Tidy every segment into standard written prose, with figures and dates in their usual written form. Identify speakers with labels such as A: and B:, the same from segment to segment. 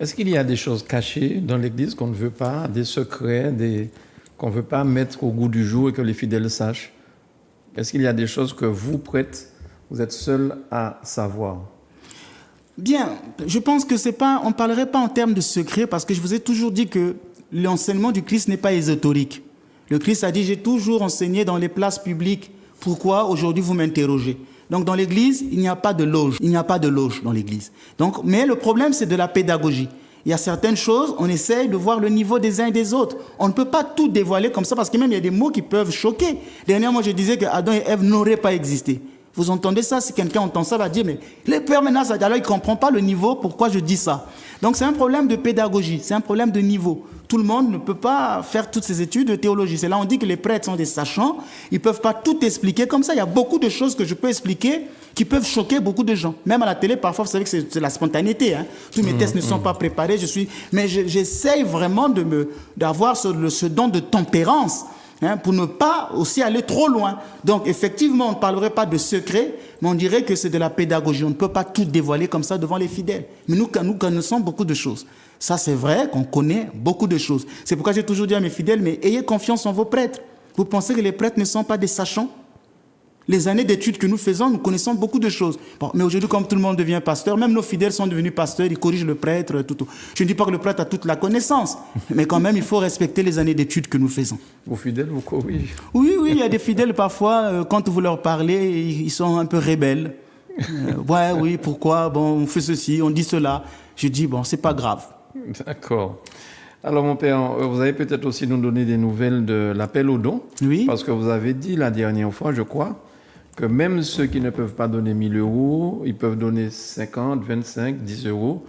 A: Est-ce qu'il y a des choses cachées dans l'Église qu'on ne veut pas, des secrets, qu'on ne veut pas mettre au goût du jour et que les fidèles sachent? Est-ce qu'il y a des choses que vous, prêtres, vous êtes seuls à savoir?
B: Bien, je pense que c'est pas, on ne parlerait pas en termes de secret parce que je vous ai toujours dit que l'enseignement du Christ n'est pas ésotérique. Le Christ a dit, j'ai toujours enseigné dans les places publiques. Pourquoi aujourd'hui vous m'interrogez? Donc dans l'Église, il n'y a pas de loge. Il n'y a pas de loge dans l'Église. Donc, mais le problème, c'est de la pédagogie. Il y a certaines choses, on essaye de voir le niveau des uns et des autres. On ne peut pas tout dévoiler comme ça parce que même il y a des mots qui peuvent choquer. Dernièrement, je disais que Adam et Ève n'auraient pas existé. Vous entendez ça? Si quelqu'un entend ça, il va dire, mais les pères maintenant, alors il ne comprend pas le niveau, pourquoi je dis ça? Donc c'est un problème de pédagogie, c'est un problème de niveau. Tout le monde ne peut pas faire toutes ces études de théologie. C'est là on dit que les prêtres sont des sachants, ils ne peuvent pas tout expliquer comme ça. Il y a beaucoup de choses que je peux expliquer qui peuvent choquer beaucoup de gens. Même à la télé, parfois, vous savez que c'est la spontanéité. Hein. Tous mes tests ne sont pas préparés, mais j'essaye vraiment d'avoir ce don de tempérance. Hein, pour ne pas aussi aller trop loin. Donc, effectivement, on ne parlerait pas de secret, mais on dirait que c'est de la pédagogie. On ne peut pas tout dévoiler comme ça devant les fidèles. Mais nous connaissons beaucoup de choses. Ça, c'est vrai qu'on connaît beaucoup de choses. C'est pourquoi j'ai toujours dit à mes fidèles, mais ayez confiance en vos prêtres. Vous pensez que les prêtres ne sont pas des sachants? Les années d'études que nous faisons, nous connaissons beaucoup de choses. Bon, mais aujourd'hui, comme tout le monde devient pasteur, même nos fidèles sont devenus pasteurs, ils corrigent le prêtre, tout. Je ne dis pas que le prêtre a toute la connaissance, mais quand même, il faut respecter les années d'études que nous faisons.
A: Vos fidèles vous corrigent?
B: Oui, il y a des fidèles parfois, quand vous leur parlez, ils sont un peu rebelles. Ouais, oui, pourquoi? Bon, on fait ceci, on dit cela. Je dis, bon, c'est pas grave.
A: D'accord. Alors, mon père, vous avez peut-être aussi nous donner des nouvelles de l'appel aux dons.
B: Oui.
A: Parce que vous avez dit la dernière fois, je crois, que même ceux qui ne peuvent pas donner 1 000 €, ils peuvent donner 50, 25, 10 €.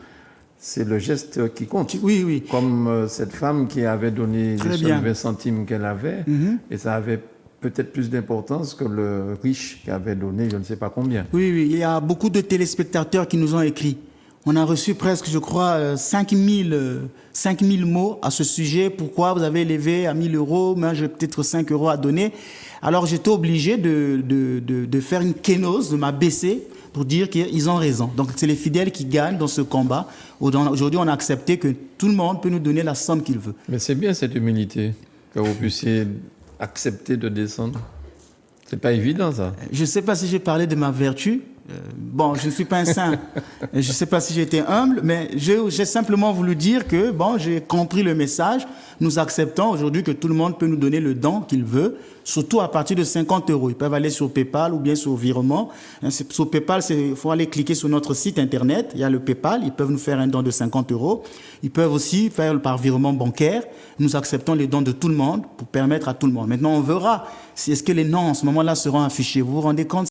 A: C'est le geste qui compte.
B: Oui.
A: Comme cette femme qui avait donné les seuls 20 centimes qu'elle avait, et ça avait peut-être plus d'importance que le riche qui avait donné je ne sais pas combien.
B: Oui, il y a beaucoup de téléspectateurs qui nous ont écrit. On a reçu presque, je crois, 5000 mots à ce sujet. Pourquoi vous avez élevé à 1 000 €? Moi, j'ai peut-être 5 € à donner. Alors, j'étais obligé de faire une kénose, de m'abaisser pour dire qu'ils ont raison. Donc, c'est les fidèles qui gagnent dans ce combat. Aujourd'hui, on a accepté que tout le monde peut nous donner la somme qu'il veut.
A: Mais c'est bien cette humilité, que vous puissiez accepter de descendre. C'est pas évident, ça.
B: Je ne sais pas si j'ai parlé de ma vertu. Bon, je ne suis pas un saint. Je ne sais pas si j'ai été humble, mais j'ai simplement voulu dire que, bon, j'ai compris le message. Nous acceptons aujourd'hui que tout le monde peut nous donner le don qu'il veut, surtout à partir de 50 €. Ils peuvent aller sur PayPal ou bien sur Virement. Sur PayPal, il faut aller cliquer sur notre site internet. Il y a le PayPal. Ils peuvent nous faire un don de 50 €. Ils peuvent aussi faire par virement bancaire. Nous acceptons les dons de tout le monde pour permettre à tout le monde. Maintenant, on verra si est-ce que les noms en ce moment-là seront affichés. Vous vous rendez compte?